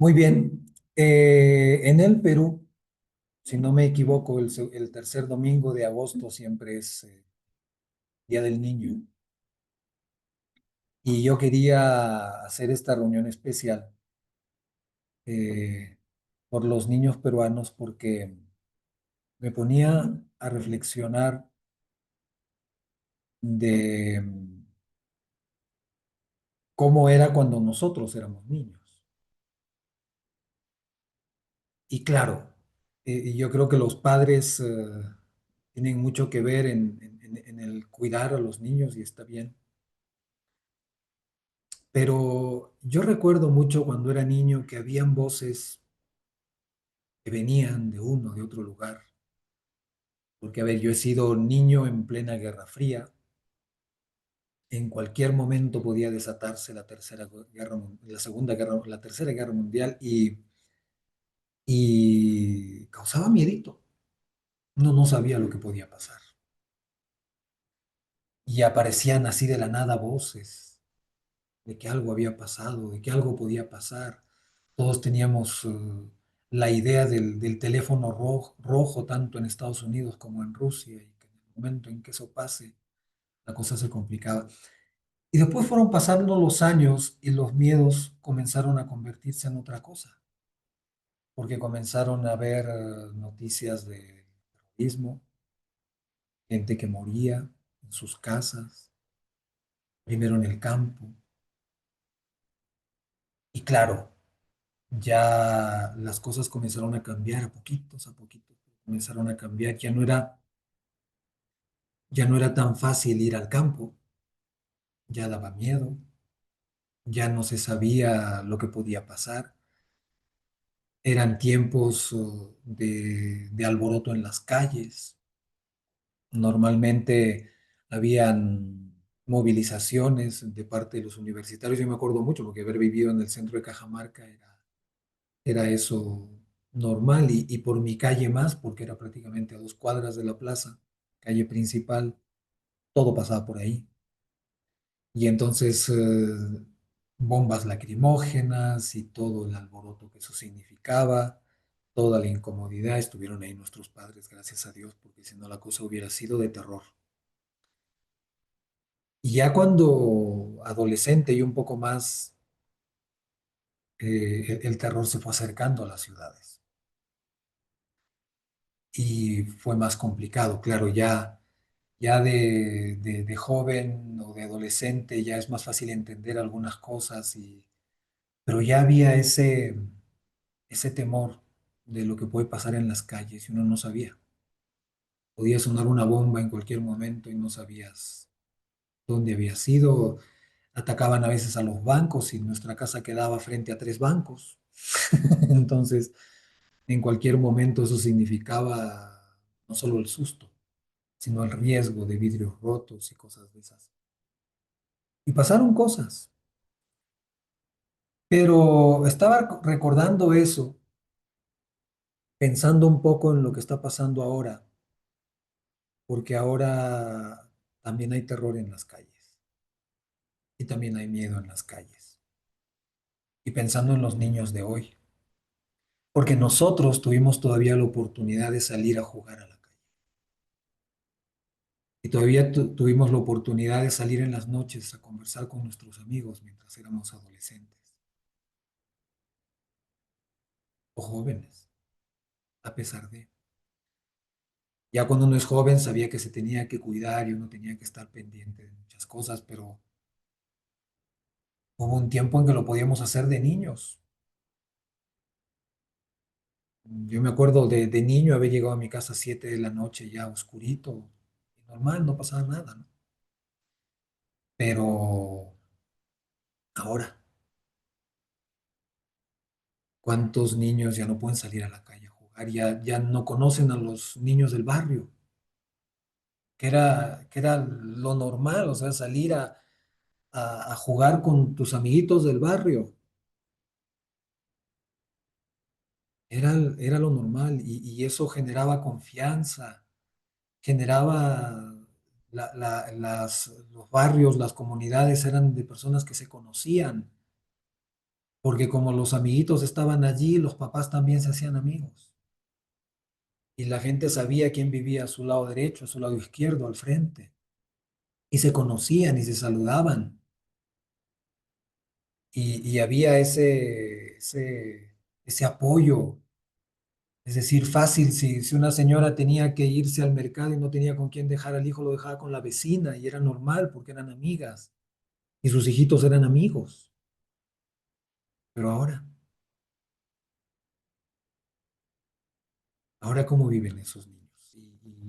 Muy bien. En el Perú, si no me equivoco, el tercer domingo de agosto siempre es Día del Niño. Y yo quería hacer esta reunión especial eh, por los niños peruanos porque me ponía a reflexionar de cómo era cuando nosotros éramos niños. Y claro, yo creo que los padres tienen mucho que ver en el cuidar a los niños y está bien. Pero yo recuerdo mucho cuando era niño que habían voces que venían de uno, de otro lugar. Porque, a ver, yo he sido niño en plena Guerra Fría. En cualquier momento podía desatarse la la segunda guerra, la tercera guerra mundial y causaba miedito. Uno no sabía lo que podía pasar. Y aparecían así de la nada voces de que algo había pasado, de que algo podía pasar. Todos teníamos la idea del teléfono rojo, tanto en Estados Unidos como en Rusia, y que en el momento en que eso pase, la cosa se complicaba. Y después fueron pasando los años y los miedos comenzaron a convertirse en otra cosa, porque comenzaron a haber noticias de terrorismo, gente que moría en sus casas, primero en el campo. Y claro, ya las cosas comenzaron a cambiar a poquitos, comenzaron a cambiar, ya no era tan fácil ir al campo, ya daba miedo, ya no se sabía lo que podía pasar, eran tiempos de alboroto en las calles, normalmente habían movilizaciones de parte de los universitarios, yo me acuerdo mucho porque haber vivido en el centro de Cajamarca era eso normal y por mi calle más, porque era prácticamente a 2 cuadras de la plaza, calle principal, todo pasaba por ahí. Y entonces bombas lacrimógenas y todo el alboroto que eso significaba, toda la incomodidad, estuvieron ahí nuestros padres, gracias a Dios, porque si no la cosa hubiera sido de terror. Y ya cuando adolescente y un poco más, el terror se fue acercando a las ciudades y fue más complicado, claro, ya de joven o de adolescente ya es más fácil entender algunas cosas, pero ya había ese temor de lo que puede pasar en las calles y uno no sabía. Podía sonar una bomba en cualquier momento y no sabías dónde había sido. Atacaban a veces a los bancos y nuestra casa quedaba frente a 3 bancos. Entonces, en cualquier momento eso significaba no solo el susto, sino el riesgo de vidrios rotos y cosas de esas. Y pasaron cosas, pero estaba recordando eso, pensando un poco en lo que está pasando ahora, porque ahora también hay terror en las calles y también hay miedo en las calles. Y pensando en los niños de hoy, porque nosotros tuvimos todavía la oportunidad de salir a jugar a la calle. Y todavía tuvimos la oportunidad de salir en las noches a conversar con nuestros amigos mientras éramos adolescentes o jóvenes, a pesar de. Ya cuando uno es joven sabía que se tenía que cuidar y uno tenía que estar pendiente de muchas cosas, pero hubo un tiempo en que lo podíamos hacer de niños. Yo me acuerdo de niño haber llegado a mi casa a 7 de la noche ya oscurito, y normal, no pasaba nada, ¿no? Pero ahora, ¿cuántos niños ya no pueden salir a la calle a jugar? Ya no conocen a los niños del barrio, que era lo normal, o sea, salir a jugar con tus amiguitos del barrio. Era lo normal y eso generaba confianza, generaba los barrios, las comunidades eran de personas que se conocían. porque como los amiguitos estaban allí, los papás también se hacían amigos. Y la gente sabía quién vivía a su lado derecho, a su lado izquierdo, al frente. Y se conocían y se saludaban. Y había ese apoyo. Es decir, fácil, si una señora tenía que irse al mercado y no tenía con quién dejar al hijo, lo dejaba con la vecina y era normal porque eran amigas y sus hijitos eran amigos. Pero ahora ¿cómo viven esos niños?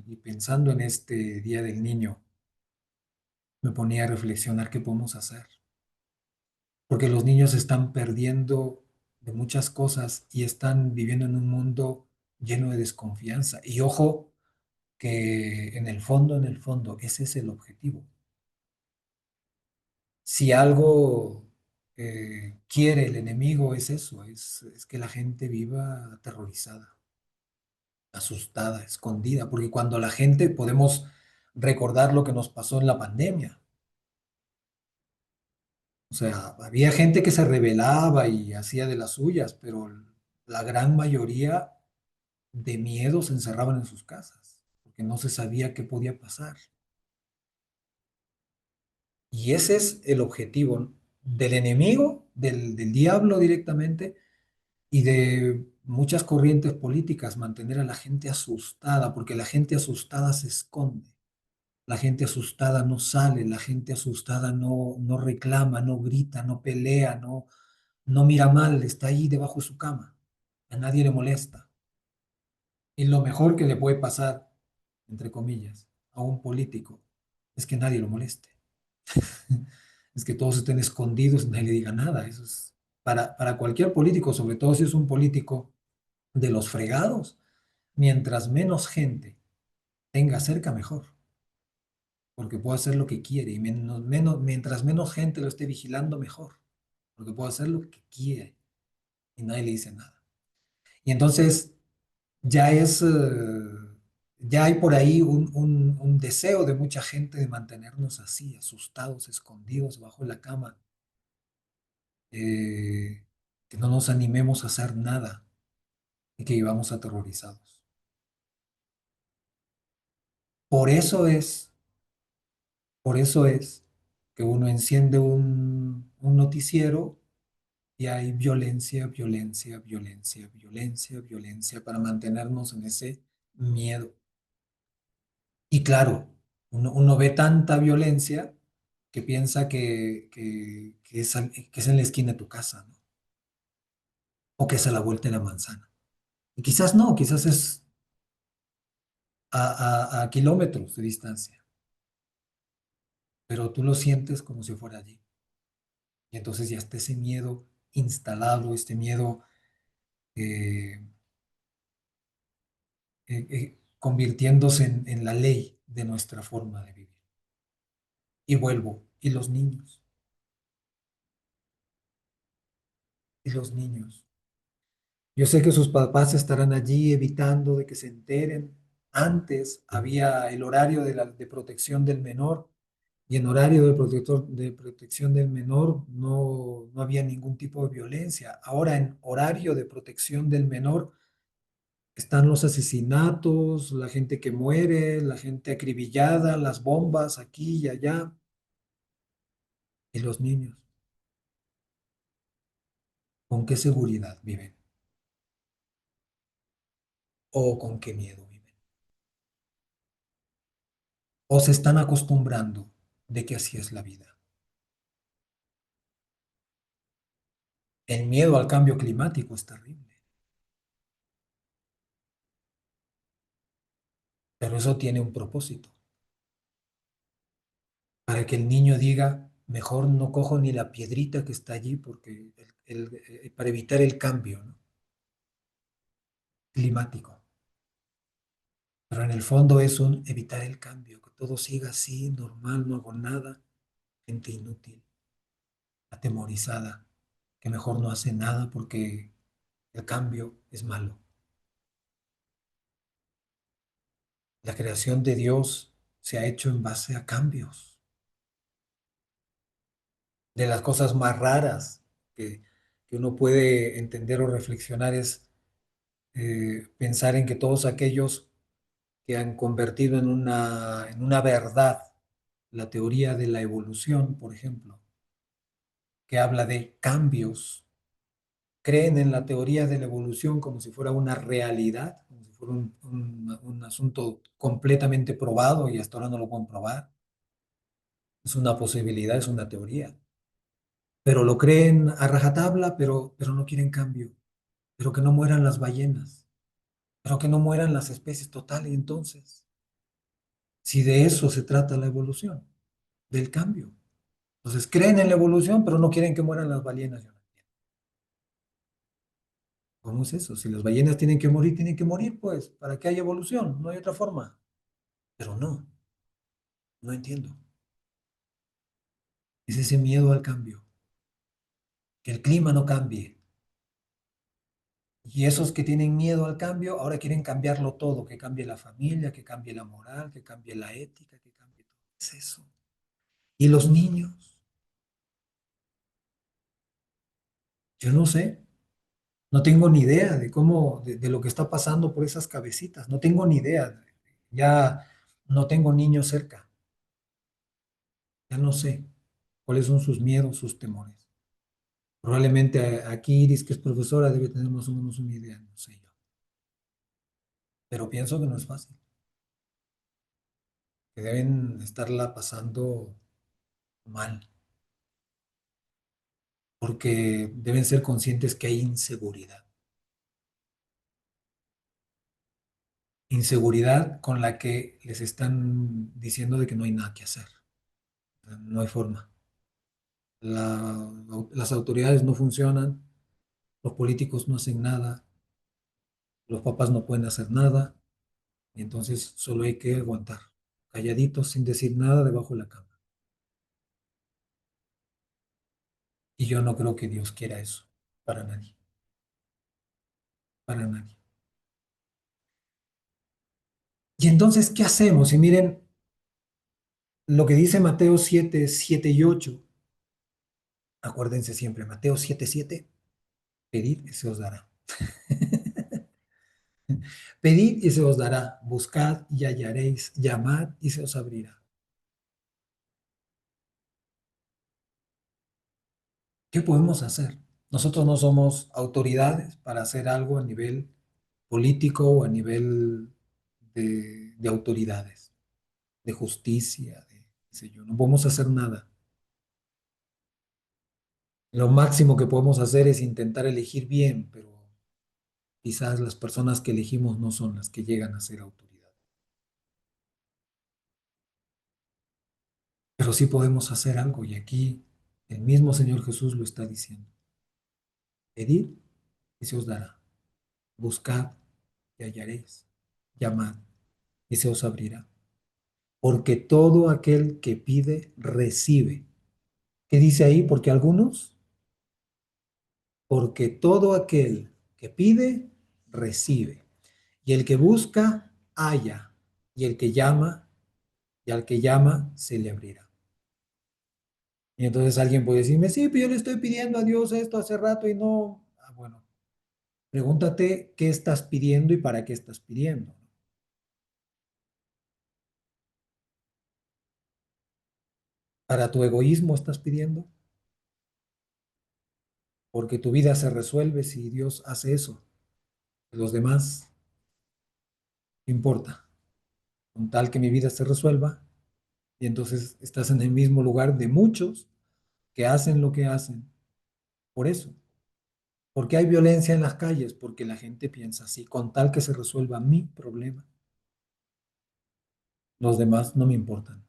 Y pensando en este Día del Niño, me ponía a reflexionar qué podemos hacer. Porque los niños están perdiendo de muchas cosas y están viviendo en un mundo lleno de desconfianza. Y ojo, que en el fondo, ese es el objetivo. Si algo quiere el enemigo es eso, es que la gente viva aterrorizada, asustada, escondida, porque cuando la gente podemos recordar lo que nos pasó en la pandemia. O sea, había gente que se rebelaba y hacía de las suyas, pero la gran mayoría de miedo se encerraban en sus casas, porque no se sabía qué podía pasar. Y ese es el objetivo del enemigo, del diablo directamente, y de muchas corrientes políticas, mantener a la gente asustada, porque la gente asustada se esconde, la gente asustada no sale, la gente asustada no reclama, no grita, no pelea, no mira mal, está ahí debajo de su cama, a nadie le molesta. Y lo mejor que le puede pasar, entre comillas, a un político es que nadie lo moleste. Es que todos estén escondidos, nadie le diga nada. Eso es para cualquier político, sobre todo si es un político de los fregados, mientras menos gente tenga cerca, mejor, porque puede hacer lo que quiere y mientras menos gente lo esté vigilando, mejor, porque puede hacer lo que quiere y nadie le dice nada. Y entonces ya es, ya hay por ahí un deseo de mucha gente de mantenernos así, asustados, escondidos bajo la cama, eh, que no nos animemos a hacer nada y que vivamos aterrorizados. Por eso es, por eso es que uno enciende un noticiero y hay violencia, violencia, violencia, violencia, violencia para mantenernos en ese miedo. Y claro, uno ve tanta violencia que piensa que es en la esquina de tu casa, ¿no? O que es a la vuelta de la manzana. Y quizás no, quizás es a kilómetros de distancia, pero tú lo sientes como si fuera allí. Y entonces ya está ese miedo instalado, este miedo eh, convirtiéndose en la ley de nuestra forma de vivir. Y vuelvo, y los niños. Yo sé que sus papás estarán allí evitando de que se enteren. Antes había el horario de protección del menor y en horario de protección del menor no había ningún tipo de violencia. Ahora en horario de protección del menor están los asesinatos, la gente que muere, la gente acribillada, las bombas aquí y allá, y los niños. ¿Con qué seguridad viven? ¿O con qué miedo viven? ¿O se están acostumbrando de que así es la vida? El miedo al cambio climático es terrible, pero eso tiene un propósito, para que el niño diga, mejor no cojo ni la piedrita que está allí porque para evitar el cambio, ¿no? climático. Pero en el fondo es un evitar el cambio, que todo siga así, normal, no hago nada, gente inútil, atemorizada, que mejor no hace nada porque el cambio es malo. La creación de Dios se ha hecho en base a cambios, de las cosas más raras que, que uno puede entender o reflexionar es pensar en que todos aquellos que han convertido en una verdad la teoría de la evolución, por ejemplo, que habla de cambios, creen en la teoría de la evolución como si fuera una realidad, como si fuera un asunto completamente probado y hasta ahora no lo pueden probar. Es una posibilidad, es una teoría. Pero lo creen a rajatabla, pero no quieren cambio. Pero que no mueran las ballenas, pero que no mueran las especies total. Y entonces, si de eso se trata la evolución, del cambio. Entonces creen en la evolución, pero no quieren que mueran las ballenas. Yo no entiendo. ¿Cómo es eso? Si las ballenas tienen que morir, pues, para que haya evolución. No hay otra forma. Pero no, no entiendo. Es ese miedo al cambio, que el clima no cambie. Y esos que tienen miedo al cambio, ahora quieren cambiarlo todo, que cambie la familia, que cambie la moral, que cambie la ética, que cambie todo. Es eso. Y los niños, yo no sé, no tengo ni idea de cómo, de lo que está pasando por esas cabecitas, no tengo ni idea. Ya no tengo niños cerca, ya no sé cuáles son sus miedos, sus temores. Probablemente aquí Iris, que es profesora, debe tener más o menos una idea, no sé yo. Pero pienso que no es fácil, que deben estarla pasando mal, porque deben ser conscientes que hay inseguridad. Inseguridad con la que les están diciendo de que no hay nada que hacer. No hay forma. Las autoridades no funcionan, los políticos no hacen nada, los papás no pueden hacer nada, y entonces solo hay que aguantar, calladitos, sin decir nada debajo de la cama. Y yo no creo que Dios quiera eso, para nadie, para nadie. Y entonces, ¿qué hacemos? Y miren lo que dice Mateo 7 7 y 8. Acuérdense siempre, Mateo 7 7. Pedid y se os dará. Pedid y se os dará. Buscad y hallaréis. Llamad y se os abrirá. ¿Qué podemos hacer? Nosotros no somos autoridades para hacer algo a nivel político o a nivel de autoridades, de justicia, de qué sé yo. No podemos hacer nada. Lo máximo que podemos hacer es intentar elegir bien, pero quizás las personas que elegimos no son las que llegan a ser autoridad. Pero sí podemos hacer algo y aquí el mismo Señor Jesús lo está diciendo. Pedid y se os dará. Buscad y hallaréis. Llamad y se os abrirá. Porque todo aquel que pide, recibe. ¿Qué dice ahí? Porque algunos, porque todo aquel que pide, recibe. Y el que busca, halla. Y el que llama, y al que llama, se le abrirá. Y entonces alguien puede decirme, sí, pero yo le estoy pidiendo a Dios esto hace rato y no. Ah, bueno, pregúntate qué estás pidiendo y para qué estás pidiendo. ¿Para tu egoísmo estás pidiendo? Porque tu vida se resuelve si Dios hace eso. Los demás, ¿qué importa? Con tal que mi vida se resuelva, y entonces estás en el mismo lugar de muchos que hacen lo que hacen. Por eso, porque hay violencia en las calles, porque la gente piensa así, con tal que se resuelva mi problema, los demás no me importan.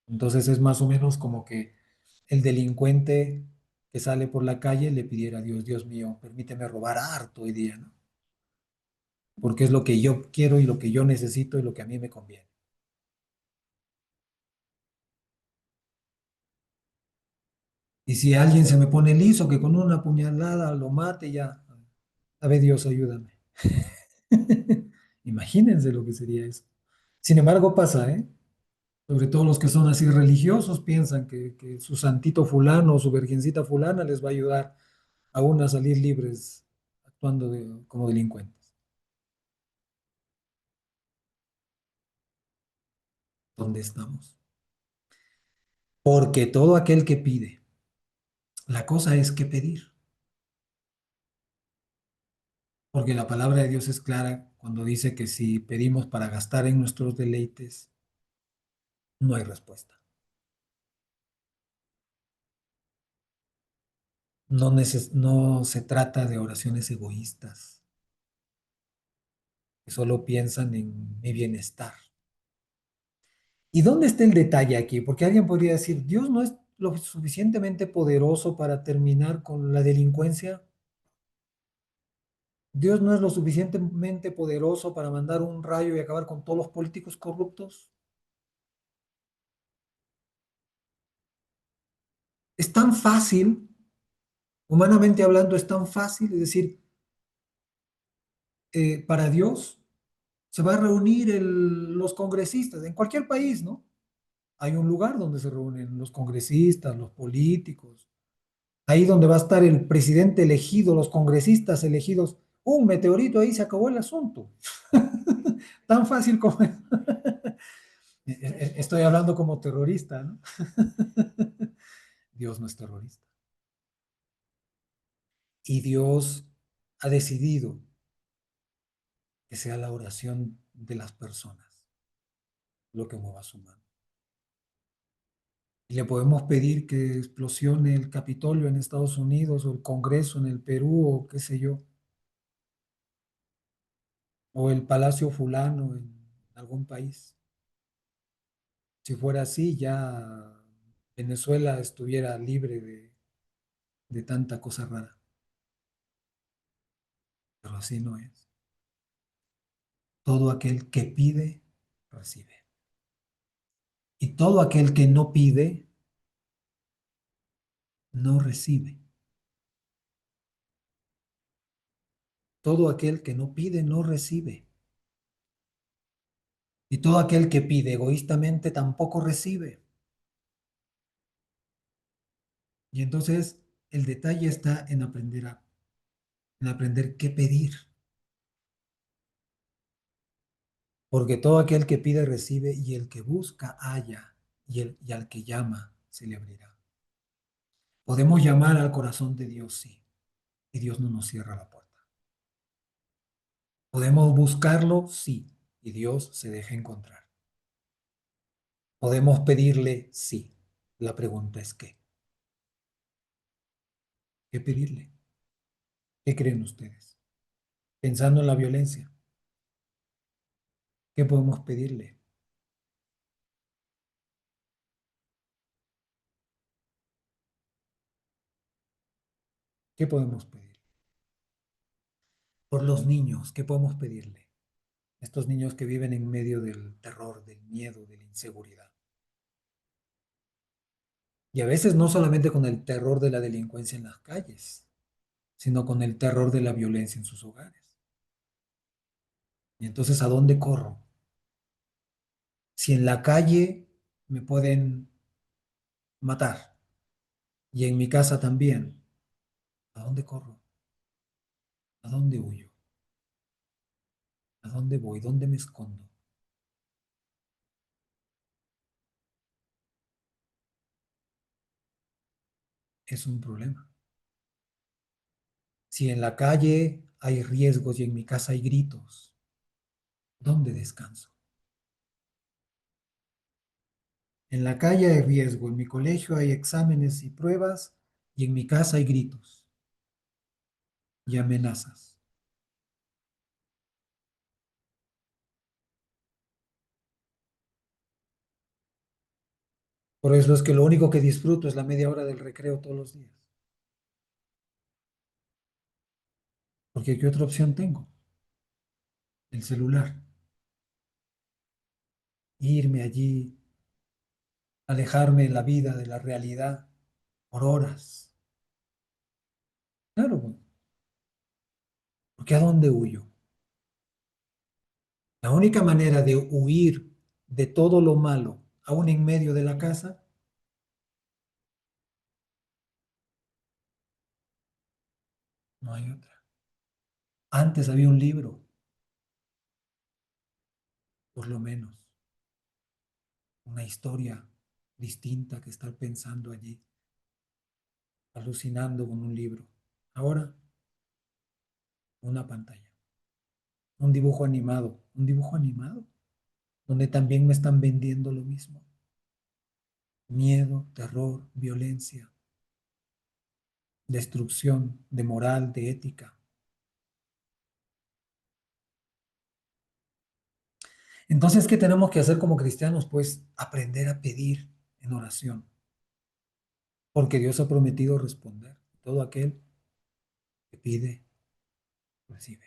Entonces es más o menos como que el delincuente que sale por la calle le pidiera a Dios, Dios mío, permíteme robar harto hoy día, ¿no? Porque es lo que yo quiero y lo que yo necesito y lo que a mí me conviene. Y si alguien se me pone liso, que con una puñalada lo mate, ya, a ver Dios, ayúdame. Imagínense lo que sería eso. Sin embargo, pasa, ¿eh? Sobre todo los que son así religiosos piensan que su santito fulano o su virgencita fulana les va a ayudar aún a salir libres actuando como delincuentes. ¿Dónde estamos? Porque todo aquel que pide, la cosa es que pedir. Porque la palabra de Dios es clara cuando dice que si pedimos para gastar en nuestros deleites, no hay respuesta. No se trata de oraciones egoístas, que solo piensan en mi bienestar. ¿Y dónde está el detalle aquí? Porque alguien podría decir, Dios no es lo suficientemente poderoso para terminar con la delincuencia. Dios no es lo suficientemente poderoso para mandar un rayo y acabar con todos los políticos corruptos. Es tan fácil, humanamente hablando, es tan fácil, es decir, para Dios se va a reunir los congresistas en cualquier país, ¿no? Hay un lugar donde se reúnen los congresistas, los políticos, ahí donde va a estar el presidente elegido, los congresistas elegidos. Un meteorito ahí se acabó el asunto. Tan fácil como... Estoy hablando como terrorista, ¿no? Dios no es terrorista. Y Dios ha decidido que sea la oración de las personas lo que mueva su mano. Y le podemos pedir que explosione el Capitolio en Estados Unidos o el Congreso en el Perú o qué sé yo, o el Palacio Fulano en algún país. Si fuera así, ya Venezuela estuviera libre de tanta cosa rara, pero así no es. Todo aquel que pide, recibe. Y todo aquel que no pide, no recibe. Todo aquel que no pide, no recibe. Y todo aquel que pide egoístamente, tampoco recibe. Y entonces el detalle está en aprender qué pedir. Porque todo aquel que pide, recibe, y el que busca, halla, y al que llama, se le abrirá. Podemos llamar al corazón de Dios, sí, y Dios no nos cierra la puerta. Podemos buscarlo, sí, y Dios se deja encontrar. Podemos pedirle, sí. La pregunta es ¿qué? ¿Qué pedirle? ¿Qué creen ustedes? Pensando en la violencia, ¿qué podemos pedirle? ¿Qué podemos pedir? Por los niños, ¿qué podemos pedirle? Estos niños que viven en medio del terror, del miedo, de la inseguridad. Y a veces no solamente con el terror de la delincuencia en las calles, sino con el terror de la violencia en sus hogares. Y entonces, ¿a dónde corro? Si en la calle me pueden matar y en mi casa también, ¿a dónde corro? ¿A dónde huyo? ¿A dónde voy? ¿Dónde me escondo? Es un problema. Si en la calle hay riesgos y en mi casa hay gritos, ¿dónde descanso? En la calle hay riesgo, en mi colegio hay exámenes y pruebas y en mi casa hay gritos y amenazas. Por eso es que lo único que disfruto es la media hora del recreo todos los días. Porque ¿qué otra opción tengo? El celular. Irme allí, alejarme de la vida, de la realidad, por horas. Claro, porque ¿a dónde huyo? La única manera de huir de todo lo malo, aún en medio de la casa, no hay otra. Antes había un libro, por lo menos, una historia distinta que estar pensando allí, alucinando con un libro. Ahora, una pantalla, un dibujo animado, donde también me están vendiendo lo mismo. Miedo, terror, violencia, destrucción de moral, de ética. Entonces, ¿qué tenemos que hacer como cristianos? Pues aprender a pedir en oración, porque Dios ha prometido responder. Todo aquel que pide, recibe.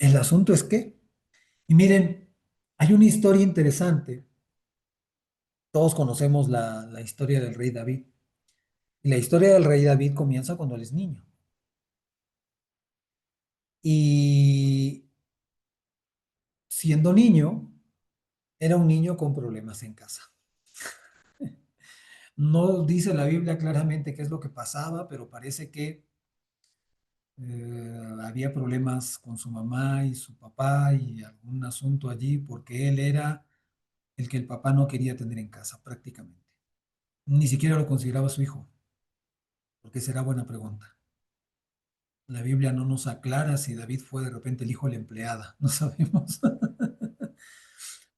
El asunto es que, y miren, hay una historia interesante. Todos conocemos la historia del rey David. Y la historia del rey David comienza cuando él es niño. Y siendo niño, era un niño con problemas en casa. No dice la Biblia claramente qué es lo que pasaba, pero parece que había problemas con su mamá y su papá y algún asunto allí porque él era el que el papá no quería tener en casa prácticamente. Ni siquiera lo consideraba su hijo, porque será buena pregunta. La Biblia no nos aclara si David fue de repente el hijo de la empleada, no sabemos,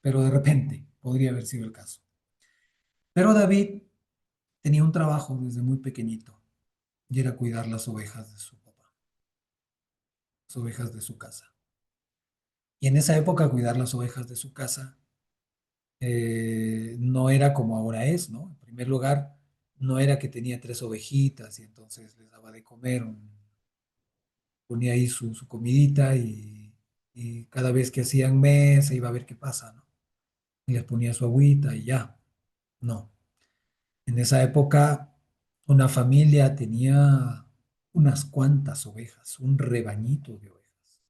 pero de repente podría haber sido el caso. Pero David tenía un trabajo desde muy pequeñito y era cuidar las ovejas de su papá, las ovejas de su casa. Y en esa época cuidar las ovejas de su casa no era como ahora es, ¿no? En primer lugar, no era que tenía tres ovejitas y entonces les daba de comer, ponía ahí su comidita y cada vez que hacían mesa iba a ver qué pasa, ¿no? Y les ponía su agüita y ya. No. En esa época, una familia tenía unas cuantas ovejas, un rebañito de ovejas,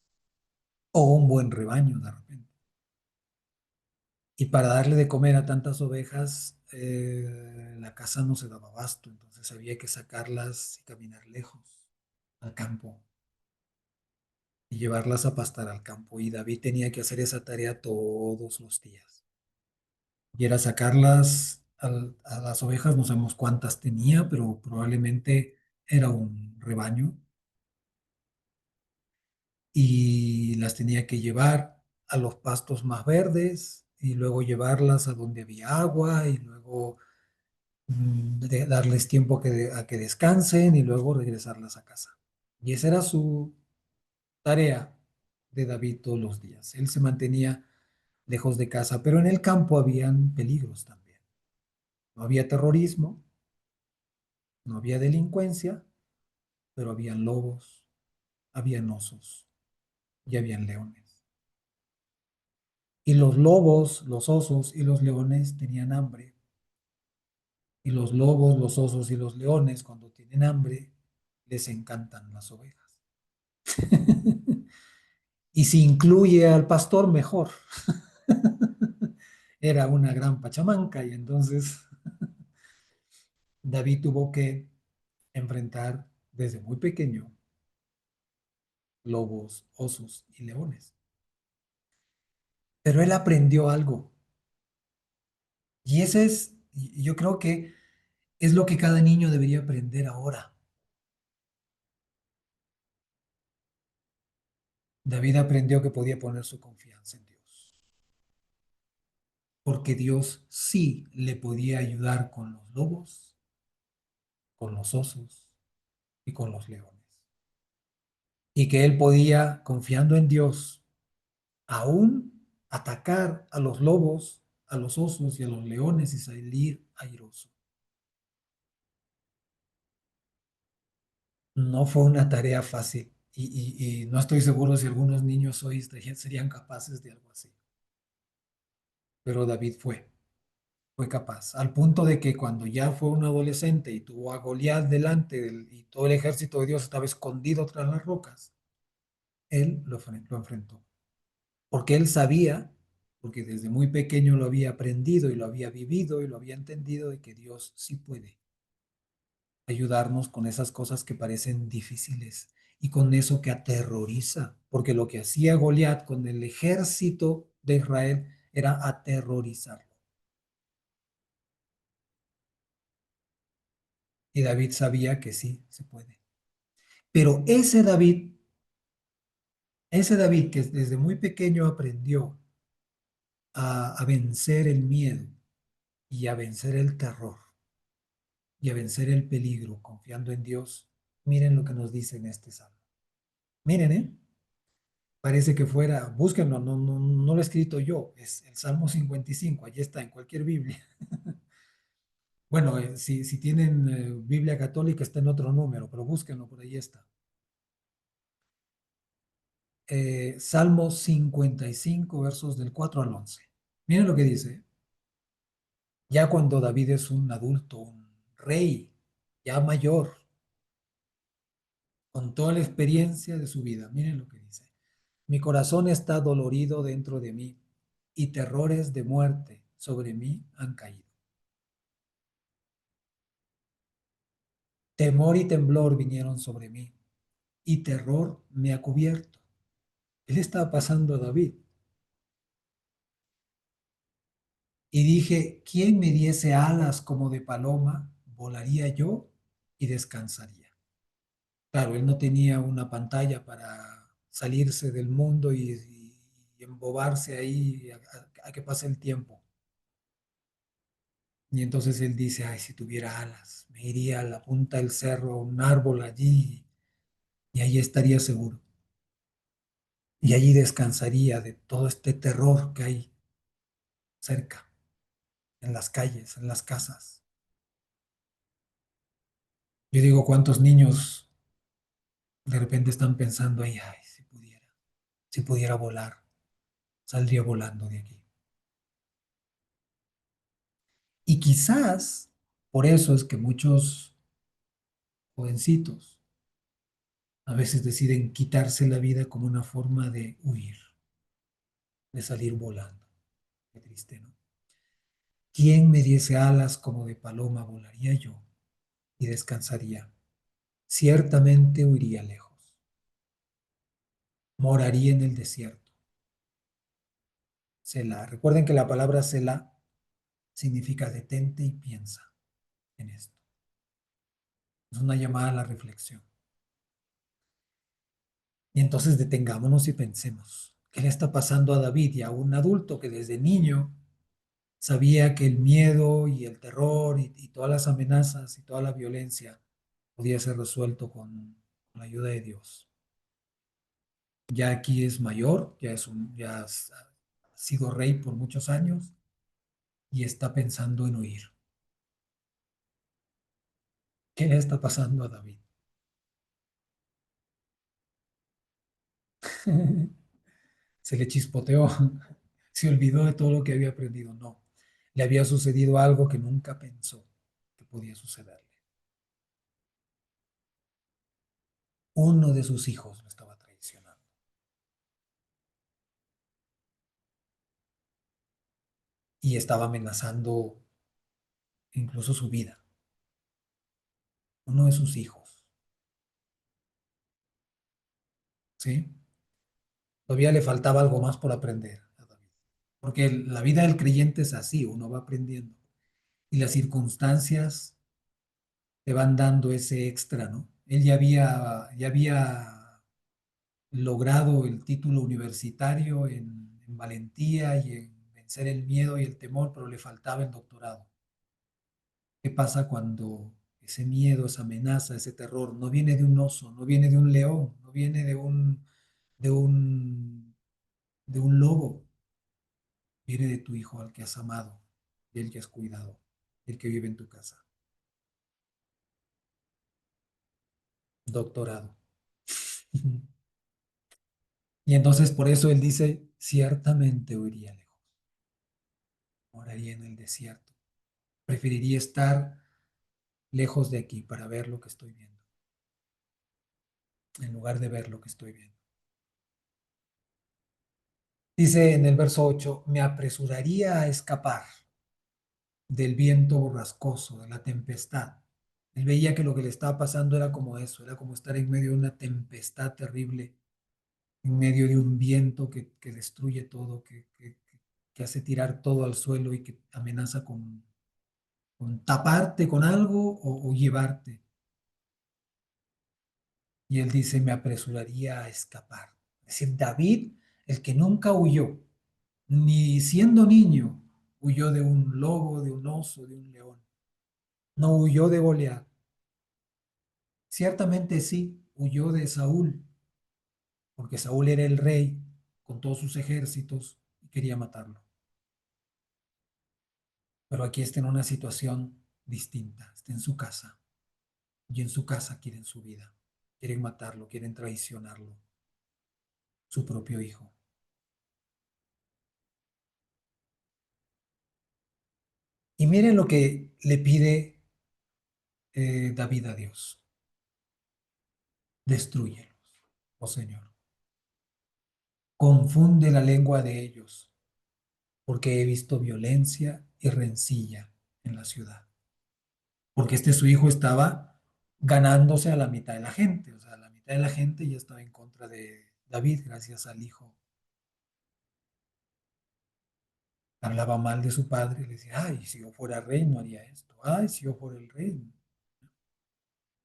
o un buen rebaño de repente. Y para darle de comer a tantas ovejas, la casa no se daba abasto, entonces había que sacarlas y caminar lejos al campo y llevarlas a pastar al campo. Y David tenía que hacer esa tarea todos los días. Y era sacarlas a las ovejas, no sabemos cuántas tenía, pero probablemente era un rebaño y las tenía que llevar a los pastos más verdes y luego llevarlas a donde había agua y luego darles tiempo a que descansen y luego regresarlas a casa. Y esa era su tarea de David todos los días. Él se mantenía lejos de casa, pero en el campo habían peligros también. No había terrorismo, no había delincuencia, pero habían lobos, habían osos y habían leones. Y los lobos, los osos y los leones tenían hambre. Y los lobos, los osos y los leones, cuando tienen hambre, les encantan las ovejas. Y si incluye al pastor, mejor. Era una gran pachamanca y entonces David tuvo que enfrentar desde muy pequeño lobos, osos y leones. Pero él aprendió algo. Y ese es, yo creo que es lo que cada niño debería aprender ahora. David aprendió que podía poner su confianza en Dios, porque Dios sí le podía ayudar con los lobos, con los osos y con los leones. Y que él podía, confiando en Dios, aún atacar a los lobos, a los osos y a los leones y salir airoso. No fue una tarea fácil y no estoy seguro si algunos niños hoy serían capaces de algo así, pero David fue capaz, al punto de que cuando ya fue un adolescente y tuvo a Goliat delante y todo el ejército de Dios estaba escondido tras las rocas, él lo enfrentó, porque él sabía porque desde muy pequeño lo había aprendido y lo había vivido y lo había entendido de que Dios sí puede ayudarnos con esas cosas que parecen difíciles y con eso que aterroriza, porque lo que hacía Goliat con el ejército de Israel era aterrorizarlo. Y David sabía que sí, se puede. Pero ese David que desde muy pequeño aprendió a vencer el miedo y a vencer el terror y a vencer el peligro confiando en Dios, miren lo que nos dice en este salmo. Miren, ¿eh? Parece que fuera, búsquenlo, no lo he escrito yo, es el Salmo 55, allí está en cualquier Biblia. Bueno, si tienen Biblia católica está en otro número, pero búsquenlo, por ahí está. Salmo 55, versos del 4 al 11. Miren lo que dice. Ya cuando David es un adulto, un rey, ya mayor, con toda la experiencia de su vida, miren lo que dice. Mi corazón está dolorido dentro de mí y terrores de muerte sobre mí han caído. Temor y temblor vinieron sobre mí y terror me ha cubierto. Él estaba pasando a David. Y dije, ¿quién me diese alas como de paloma? Volaría yo y descansaría. Claro, él no tenía una pantalla para salirse del mundo y embobarse ahí a que pase el tiempo. Y entonces él dice, ay, si tuviera alas, me iría a la punta del cerro, a un árbol allí, y allí estaría seguro. Y allí descansaría de todo este terror que hay cerca, en las calles, en las casas. Yo digo, ¿cuántos niños de repente están pensando, ay, si pudiera volar, saldría volando de aquí? Y quizás por eso es que muchos jovencitos a veces deciden quitarse la vida como una forma de huir, de salir volando. Qué triste, ¿no? ¿Quién me diese alas como de paloma volaría yo y descansaría? Ciertamente huiría lejos, moraría en el desierto. Selah. Recuerden que la palabra Selah significa detente y piensa en esto. Es una llamada a la reflexión. Y entonces detengámonos y pensemos, ¿qué le está pasando a David y a un adulto que desde niño sabía que el miedo y el terror y todas las amenazas y toda la violencia podía ser resuelto con la ayuda de Dios? Ya aquí es mayor, ha sido rey por muchos años y está pensando en huir. ¿Qué le está pasando a David? Se le chispoteó, se olvidó de todo lo que había aprendido. No, le había sucedido algo que nunca pensó que podía sucederle. Uno de sus hijos lo estaba traicionando y estaba amenazando incluso su vida. Uno de sus hijos, ¿sí? Todavía le faltaba algo más por aprender a David. Porque la vida del creyente es así, uno va aprendiendo. Y las circunstancias te van dando ese extra, ¿no? Él ya había logrado el título universitario en valentía y en vencer el miedo y el temor, pero le faltaba el doctorado. ¿Qué pasa cuando ese miedo, esa amenaza, ese terror no viene de un oso, no viene de un león, no viene de un, de un lobo, viene de tu hijo al que has amado y el que has cuidado, el que vive en tu casa? Doctorado. Y entonces por eso él dice, ciertamente huiría lejos, moraría en el desierto. Preferiría estar lejos de aquí para ver lo que estoy viendo, en lugar de ver lo que estoy viendo. Dice en el verso 8: me apresuraría a escapar del viento borrascoso, de la tempestad. Él veía que lo que le estaba pasando era como eso, era como estar en medio de una tempestad terrible, en medio de un viento que destruye todo, que hace tirar todo al suelo y que amenaza con taparte con algo o llevarte. Y él dice, me apresuraría a escapar. Es decir, David, el que nunca huyó, ni siendo niño, huyó de un lobo, de un oso, de un león. No huyó de Goliat. Ciertamente sí, huyó de Saúl, porque Saúl era el rey con todos sus ejércitos y quería matarlo. Pero aquí está en una situación distinta, está en su casa y en su casa quieren su vida, quieren matarlo, quieren traicionarlo, su propio hijo. Y miren lo que le pide David a Dios: destruyelos, oh Señor, confunde la lengua de ellos, porque he visto violencia y rencilla en la ciudad. Porque este su hijo estaba ganándose a la mitad de la gente, o sea, la mitad de la gente ya estaba en contra de David gracias al hijo. Hablaba mal de su padre, le decía, ay, si yo fuera rey no haría esto, ay, si yo fuera el rey,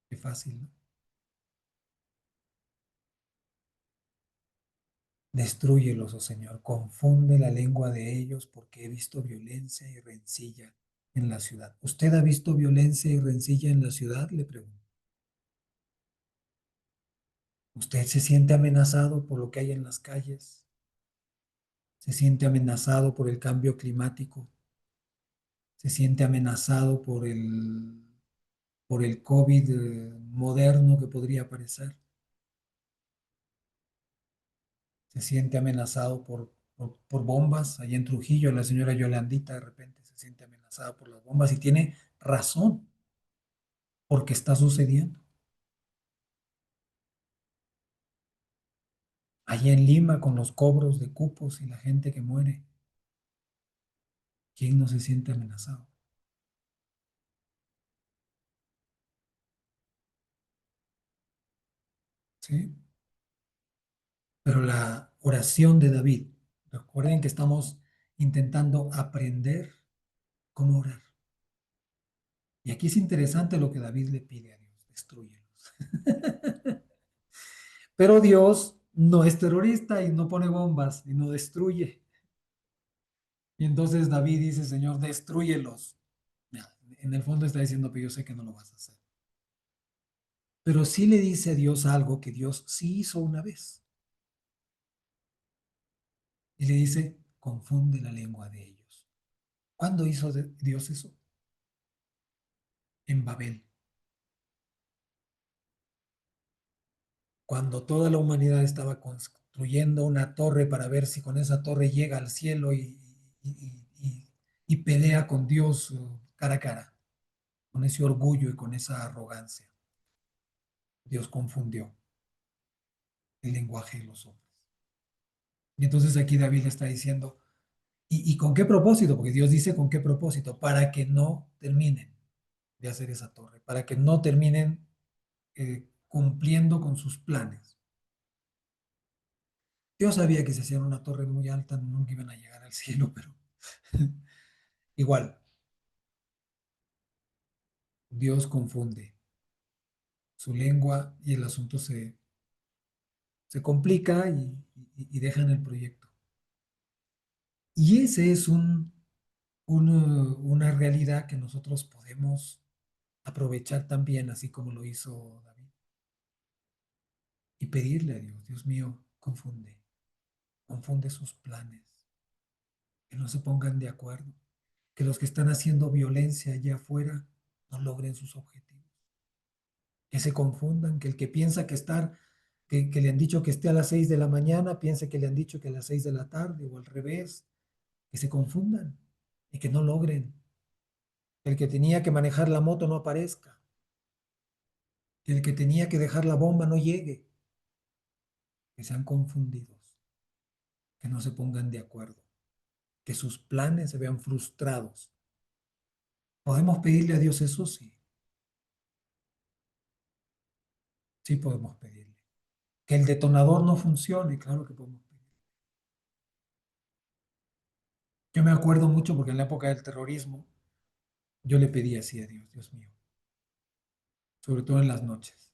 qué fácil, ¿no? Destrúyelos, oh Señor, confunde la lengua de ellos, porque he visto violencia y rencilla en la ciudad. ¿Usted ha visto violencia y rencilla en la ciudad? Le pregunto. ¿Usted se siente amenazado por lo que hay en las calles? ¿Se siente amenazado por el cambio climático? ¿Se siente amenazado por el COVID moderno que podría aparecer? ¿Se siente amenazado por bombas? Allá en Trujillo, la señora Yolandita de repente se siente amenazada por las bombas y tiene razón, porque está sucediendo. Allá en Lima, con los cobros de cupos y la gente que muere, ¿quién no se siente amenazado? ¿Sí? Pero la oración de David, recuerden que estamos intentando aprender cómo orar. Y aquí es interesante lo que David le pide a Dios: destruyelos. Pero Dios no es terrorista y no pone bombas y no destruye. Y entonces David dice, Señor, destruyelos. Ya, en el fondo está diciendo, pero yo sé que no lo vas a hacer. Pero sí le dice a Dios algo que Dios sí hizo una vez. Y le dice, confunde la lengua de ellos. ¿Cuándo hizo Dios eso? En Babel. Cuando toda la humanidad estaba construyendo una torre para ver si con esa torre llega al cielo y pelea con Dios cara a cara, con ese orgullo y con esa arrogancia. Dios confundió el lenguaje de los hombres. Y entonces aquí David le está diciendo, y con qué propósito? Porque Dios dice con qué propósito: para que no terminen de hacer esa torre, para que no terminen cumpliendo con sus planes. Dios sabía que si hacían una torre muy alta nunca iban a llegar al cielo, pero igual, Dios confunde su lengua y el asunto se complica y dejan el proyecto. Y ese es una realidad que nosotros podemos aprovechar también, así como lo hizo David, y pedirle a Dios, Dios mío, confunde sus planes, que no se pongan de acuerdo, que los que están haciendo violencia allá afuera no logren sus objetivos, que se confundan, que el que piensa que le han dicho que esté a las 6 de la mañana, piense que le han dicho que a las 6 de la tarde o al revés, que se confundan y que no logren, que el que tenía que manejar la moto no aparezca, que el que tenía que dejar la bomba no llegue, que sean confundidos. que no se pongan de acuerdo, que sus planes se vean frustrados. ¿Podemos pedirle a Dios eso? Sí, sí podemos pedirle. Que el detonador no funcione, claro que podemos pedir. Yo me acuerdo mucho porque en la época del terrorismo yo le pedí así a Dios, Dios mío, sobre todo en las noches.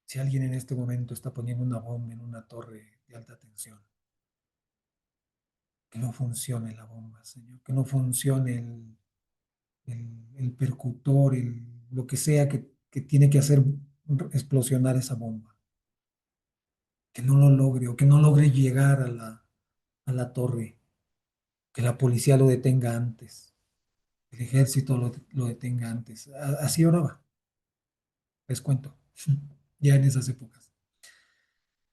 Si alguien en este momento está poniendo una bomba en una torre de alta tensión, que no funcione la bomba, Señor, que no funcione el percutor, lo que sea que tiene que hacer explosionar esa bomba, que no lo logre o que no logre llegar a la torre, que la policía lo detenga antes, el ejército lo detenga antes. Así oraba, les cuento, ya en esas épocas,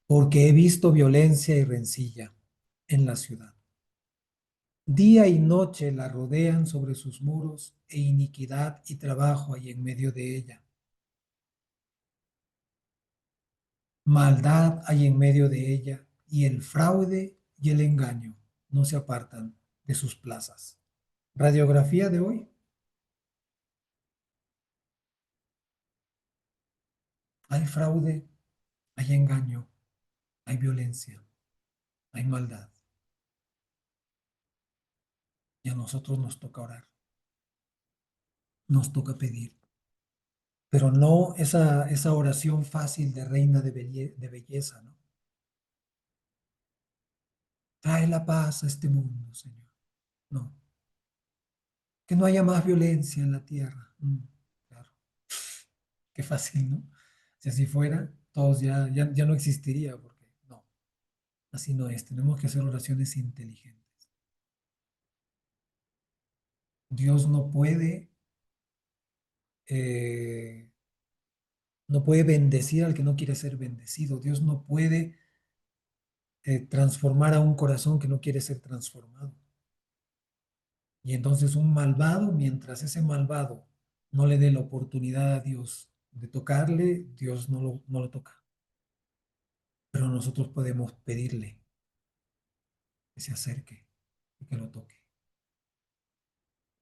porque he visto violencia y rencilla en la ciudad. Día y noche la rodean sobre sus muros e iniquidad y trabajo hay en medio de ella. Maldad hay en medio de ella y el fraude y el engaño no se apartan de sus plazas. Radiografía de hoy. Hay fraude, hay engaño, hay violencia, hay maldad. Y a nosotros nos toca orar, nos toca pedir. Pero no esa oración fácil de reina de belleza, ¿no? Trae la paz a este mundo, Señor. No, que no haya más violencia en la tierra. Claro, qué fácil, ¿no? Si así fuera, todos ya no existiría, porque no, así no es. Tenemos que hacer oraciones inteligentes. Dios eh, no puede bendecir al que no quiere ser bendecido. Dios no puede transformar a un corazón que no quiere ser transformado. Y entonces un malvado, mientras ese malvado no le dé la oportunidad a Dios de tocarle, Dios no lo toca. Pero nosotros podemos pedirle que se acerque y que lo toque,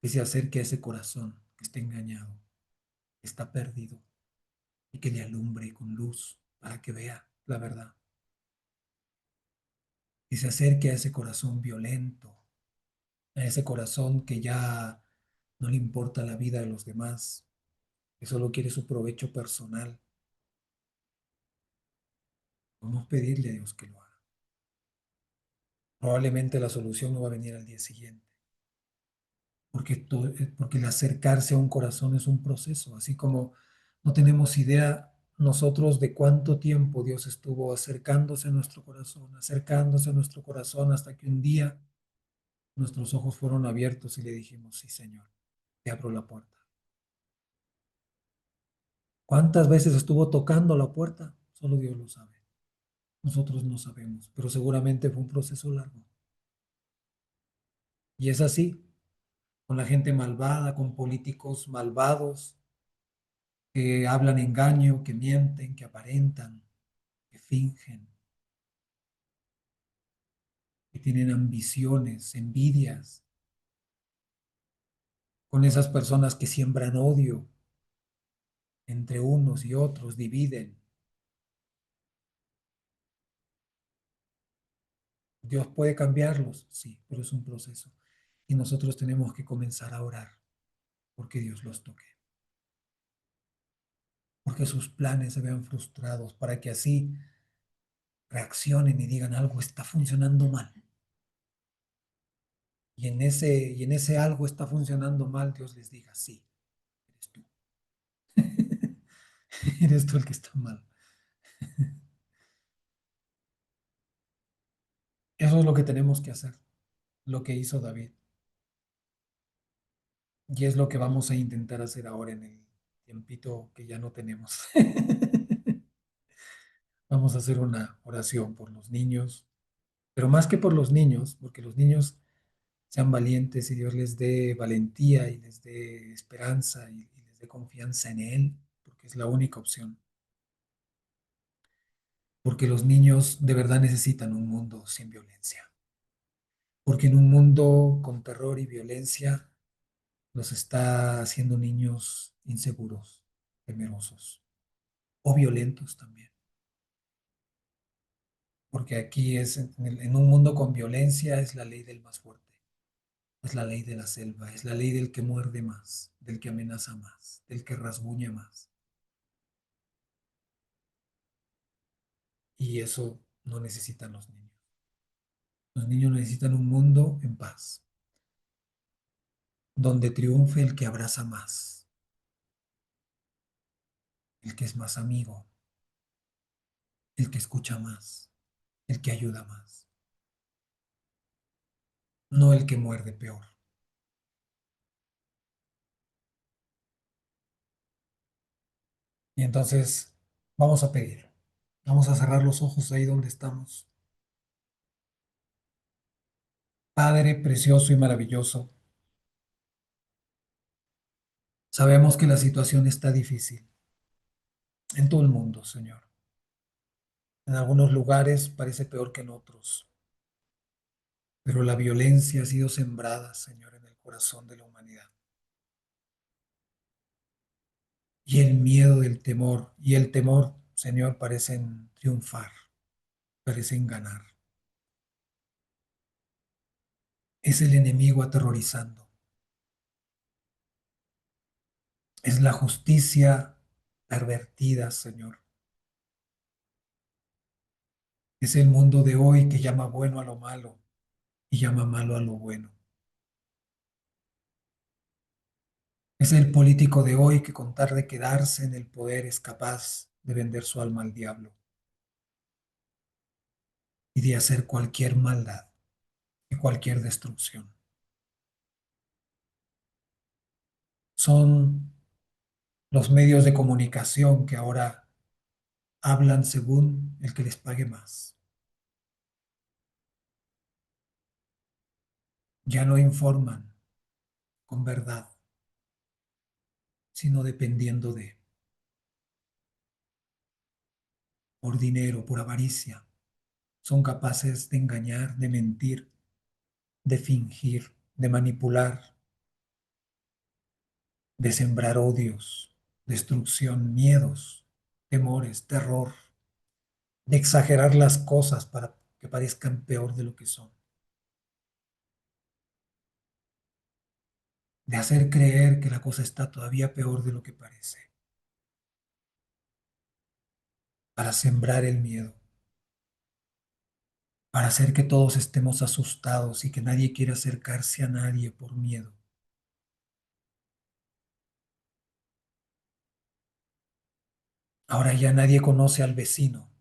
que se acerque a ese corazón que está engañado, que está perdido y que le alumbre con luz para que vea la verdad. Que se acerque a ese corazón violento, a ese corazón que ya no le importa la vida de los demás, que solo quiere su provecho personal. Vamos a pedirle a Dios que lo haga. Probablemente la solución no va a venir al día siguiente, porque el acercarse a un corazón es un proceso, así como no tenemos idea nosotros de cuánto tiempo Dios estuvo acercándose a nuestro corazón, hasta que un día nuestros ojos fueron abiertos y le dijimos, sí, Señor, te abro la puerta. ¿Cuántas veces estuvo tocando la puerta? Solo Dios lo sabe. Nosotros no sabemos, pero seguramente fue un proceso largo. Y es así, con la gente malvada, con políticos malvados, que hablan engaño, que mienten, que aparentan, que fingen, que tienen ambiciones, envidias, con esas personas que siembran odio entre unos y otros, dividen. Dios puede cambiarlos, sí, pero es un proceso. Y nosotros tenemos que comenzar a orar porque Dios los toque, porque sus planes se vean frustrados, para que así reaccionen y digan algo está funcionando mal. Y en ese algo está funcionando mal, Dios les diga, sí, eres tú. Eres tú el que está mal. Eso es lo que tenemos que hacer, lo que hizo David. Y es lo que vamos a intentar hacer ahora en el tiempito que ya no tenemos. Vamos a hacer una oración por los niños, pero más que por los niños, porque los niños sean valientes y Dios les dé valentía y les dé esperanza y les dé confianza en Él, porque es la única opción. porque los niños de verdad necesitan un mundo sin violencia, porque en un mundo con terror y violencia los está haciendo niños inseguros, temerosos o violentos también, porque aquí es en un mundo con violencia es la ley del más fuerte, es la ley de la selva, es la ley del que muerde más, del que amenaza más, del que rasguña más, y eso no necesitan los niños. Los niños necesitan un mundo en paz, donde triunfe el que abraza más, el que es más amigo, el que escucha más, el que ayuda más, no el que muerde peor. Y entonces vamos a pedir, vamos a cerrar los ojos ahí donde estamos. Padre precioso y maravilloso, sabemos que la situación está difícil en todo el mundo, Señor. En algunos lugares parece peor que en otros, pero la violencia ha sido sembrada, Señor, en el corazón de la humanidad. Y el miedo del temor y el temor, Señor, parecen triunfar, parecen ganar. Es el enemigo aterrorizando. Es la justicia pervertida, Señor. Es el mundo de hoy que llama bueno a lo malo y llama malo a lo bueno. Es el político de hoy que con tal de quedarse en el poder es capaz de vender su alma al diablo y de hacer cualquier maldad y cualquier destrucción. Son los medios de comunicación que ahora hablan según el que les pague más. Ya no informan con verdad, sino dependiendo de, por dinero, por avaricia. Son capaces de engañar, de mentir, de fingir, de manipular, de sembrar odios, destrucción, miedos, temores, terror, de exagerar las cosas para que parezcan peor de lo que son, de hacer creer que la cosa está todavía peor de lo que parece, para sembrar el miedo, para hacer que todos estemos asustados y que nadie quiera acercarse a nadie por miedo. Ahora ya nadie conoce al vecino,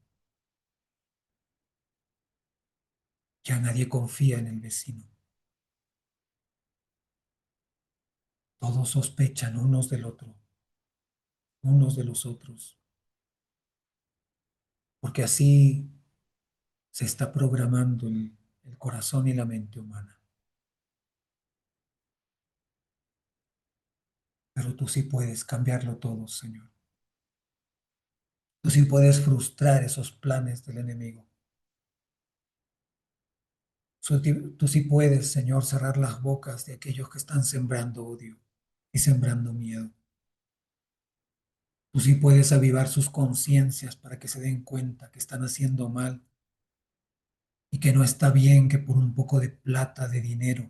ya nadie confía en el vecino. Todos sospechan unos del otro, unos de los otros, porque así se está programando el corazón y la mente humana. Pero tú sí puedes cambiarlo todo, Señor. Tú sí puedes frustrar esos planes del enemigo. Tú sí puedes, Señor, cerrar las bocas de aquellos que están sembrando odio y sembrando miedo. Tú sí puedes avivar sus conciencias para que se den cuenta que están haciendo mal y que no está bien que por un poco de plata, de dinero,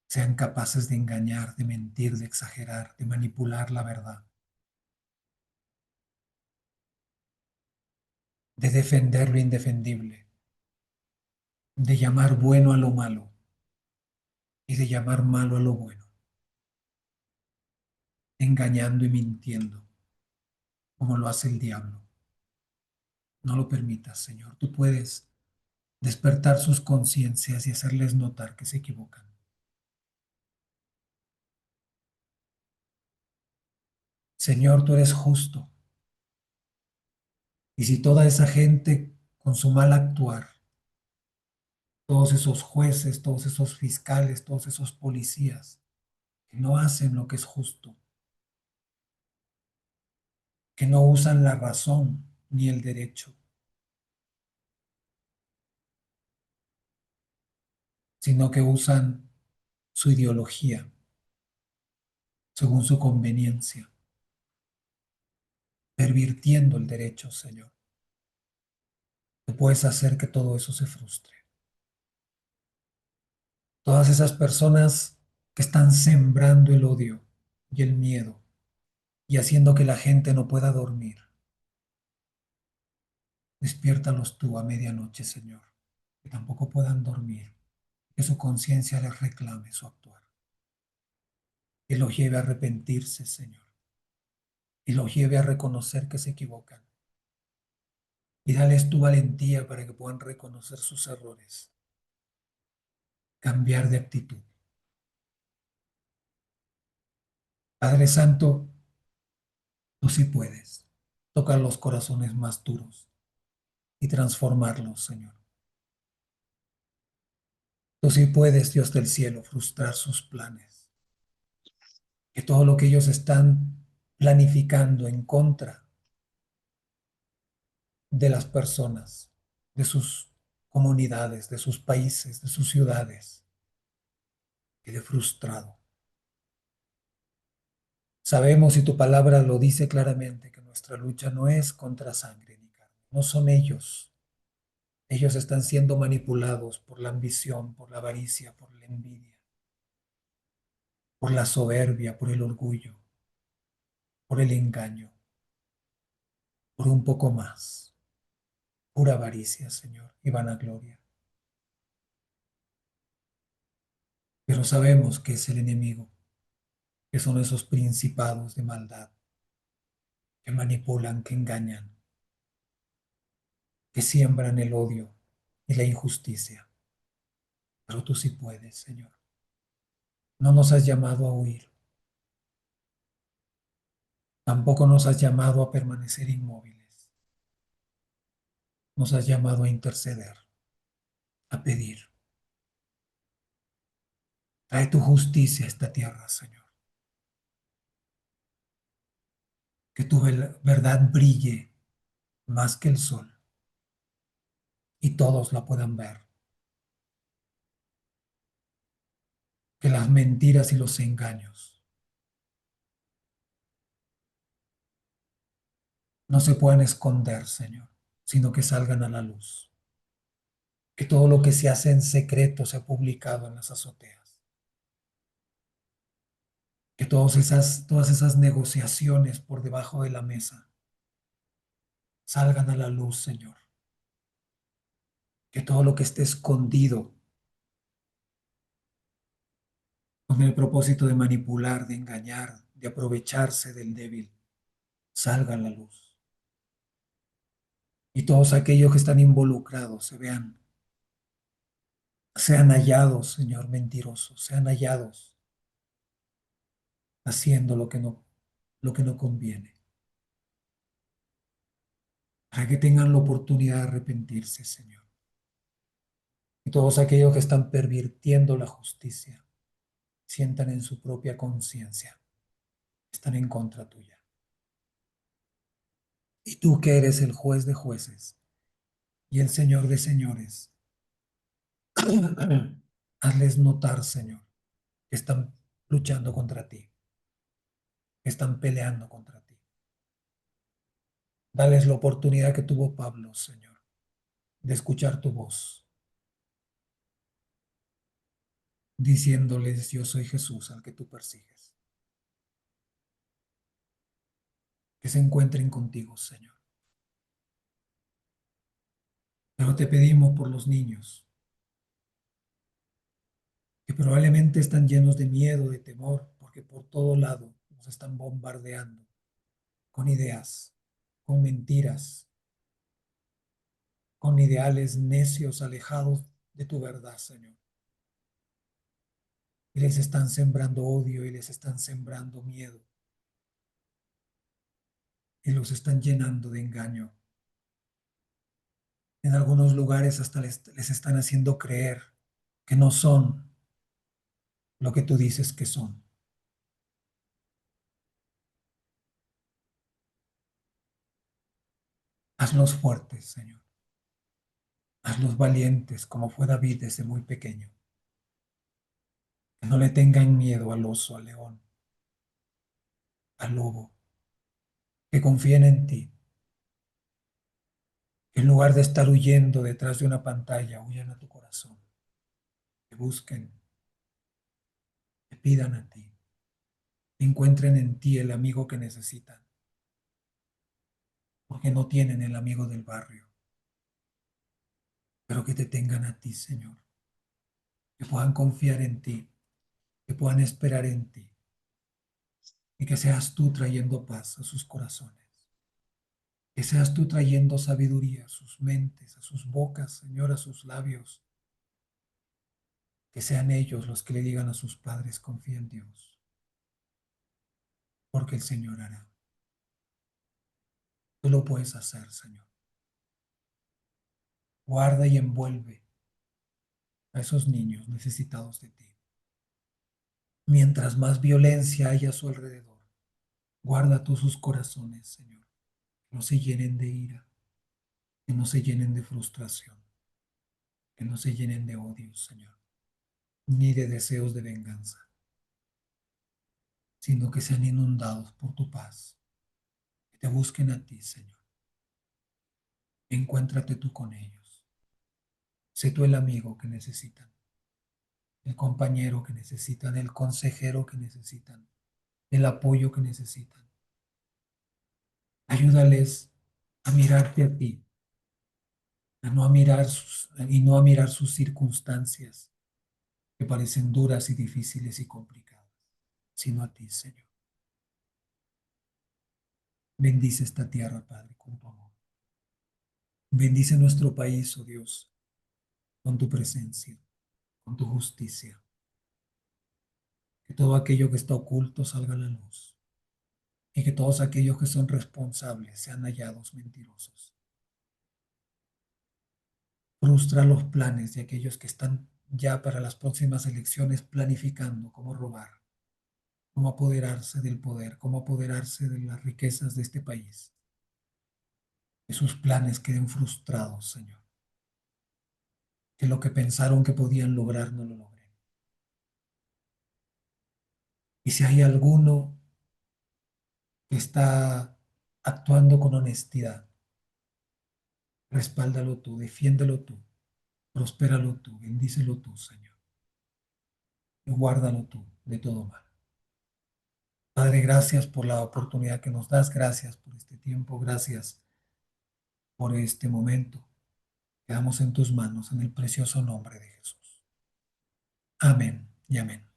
sean capaces de engañar, de mentir, de exagerar, de manipular la verdad, de defender lo indefendible, de llamar bueno a lo malo y de llamar malo a lo bueno, engañando y mintiendo, como lo hace el diablo. No lo permitas, Señor. Tú puedes despertar sus conciencias y hacerles notar que se equivocan. Señor, tú eres justo. Y si toda esa gente con su mal actuar, todos esos jueces, todos esos fiscales, todos esos policías, que no hacen lo que es justo, que no usan la razón ni el derecho, sino que usan su ideología según su conveniencia, pervirtiendo el derecho, Señor. Tú puedes hacer que todo eso se frustre. Todas esas personas que están sembrando el odio y el miedo y haciendo que la gente no pueda dormir, despiértalos tú a medianoche, Señor, que tampoco puedan dormir, que su conciencia les reclame su actuar, que los lleve a arrepentirse, Señor, y los lleve a reconocer que se equivocan. Y dales tu valentía para que puedan reconocer sus errores, cambiar de actitud. Padre Santo, tú sí puedes tocar los corazones más duros y transformarlos, Señor. Tú sí puedes, Dios del cielo, frustrar sus planes. Que todo lo que ellos están planificando en contra de las personas, de sus comunidades, de sus países, de sus ciudades, quede frustrado. Sabemos y tu palabra lo dice claramente que nuestra lucha no es contra sangre ni carne, no son ellos. Ellos están siendo manipulados por la ambición, por la avaricia, por la envidia, por la soberbia, por el orgullo, por el engaño, por un poco más, pura avaricia, Señor, y vanagloria. Pero sabemos que es el enemigo, que son esos principados de maldad que manipulan, que engañan, que siembran el odio y la injusticia. Pero tú sí puedes, Señor. No nos has llamado a huir, tampoco nos has llamado a permanecer inmóviles. Nos has llamado a interceder, a pedir. Trae tu justicia a esta tierra, Señor. Que tu verdad brille más que el sol y todos la puedan ver. Que las mentiras y los engaños no se puedan esconder, Señor, sino que salgan a la luz. Que todo lo que se hace en secreto sea publicado en las azoteas. Que todas esas negociaciones por debajo de la mesa salgan a la luz, Señor. Que todo lo que esté escondido con el propósito de manipular, de engañar, de aprovecharse del débil, salga a la luz. Y todos aquellos que están involucrados se vean, sean hallados, Señor, mentirosos, sean hallados haciendo lo que no conviene, para que tengan la oportunidad de arrepentirse, Señor. Y todos aquellos que están pervirtiendo la justicia, sientan en su propia conciencia, están en contra tuya. Y tú que eres el juez de jueces y el Señor de señores, hazles notar, Señor, que están luchando contra ti, que están peleando contra ti. Dales la oportunidad que tuvo Pablo, Señor, de escuchar tu voz, diciéndoles, yo soy Jesús al que tú persigues. Que se encuentren contigo, Señor. Pero te pedimos por los niños, que probablemente están llenos de miedo, de temor, porque por todo lado nos están bombardeando con ideas, con mentiras, con ideales necios alejados de tu verdad, Señor. Y les están sembrando odio y les están sembrando miedo y los están llenando de engaño. En algunos lugares hasta les están haciendo creer que no son lo que tú dices que son. Hazlos fuertes, Señor. Hazlos valientes como fue David desde muy pequeño. Que no le tengan miedo al oso, al león, al lobo. Que confíen en ti. Que en lugar de estar huyendo detrás de una pantalla, huyan a tu corazón. Que busquen, que pidan a ti. Que encuentren en ti el amigo que necesitan. Porque no tienen el amigo del barrio. Pero que te tengan a ti, Señor. Que puedan confiar en ti. Que puedan esperar en ti. Y que seas tú trayendo paz a sus corazones. Que seas tú trayendo sabiduría a sus mentes, a sus bocas, Señor, a sus labios. Que sean ellos los que le digan a sus padres, confía en Dios, porque el Señor hará. Tú lo puedes hacer, Señor. Guarda y envuelve a esos niños necesitados de ti. Mientras más violencia haya a su alrededor, guarda tú sus corazones, Señor. Que no se llenen de ira, que no se llenen de frustración, que no se llenen de odio, Señor, ni de deseos de venganza, sino que sean inundados por tu paz. Que te busquen a ti, Señor. Encuéntrate tú con ellos. Sé tú el amigo que necesitan, el compañero que necesitan, el consejero que necesitan, el apoyo que necesitan. Ayúdales a mirarte a ti, a no mirar y no a mirar sus circunstancias que parecen duras y difíciles y complicadas, sino a ti, Señor. Bendice esta tierra, Padre, con tu amor. Bendice nuestro país, oh Dios, con tu presencia, con tu justicia. Que todo aquello que está oculto salga a la luz y que todos aquellos que son responsables sean hallados mentirosos. Frustra los planes de aquellos que están ya para las próximas elecciones planificando cómo robar, cómo apoderarse del poder, cómo apoderarse de las riquezas de este país. Que sus planes queden frustrados, Señor. Que lo que pensaron que podían lograr no lo logren. Y si hay alguno que está actuando con honestidad, respáldalo tú, defiéndelo tú, prospéralo tú, bendícelo tú, Señor. Y guárdalo tú de todo mal. Padre, gracias por la oportunidad que nos das, gracias por este tiempo, gracias por este momento. Quedamos en tus manos en el precioso nombre de Jesús. Amén y amén.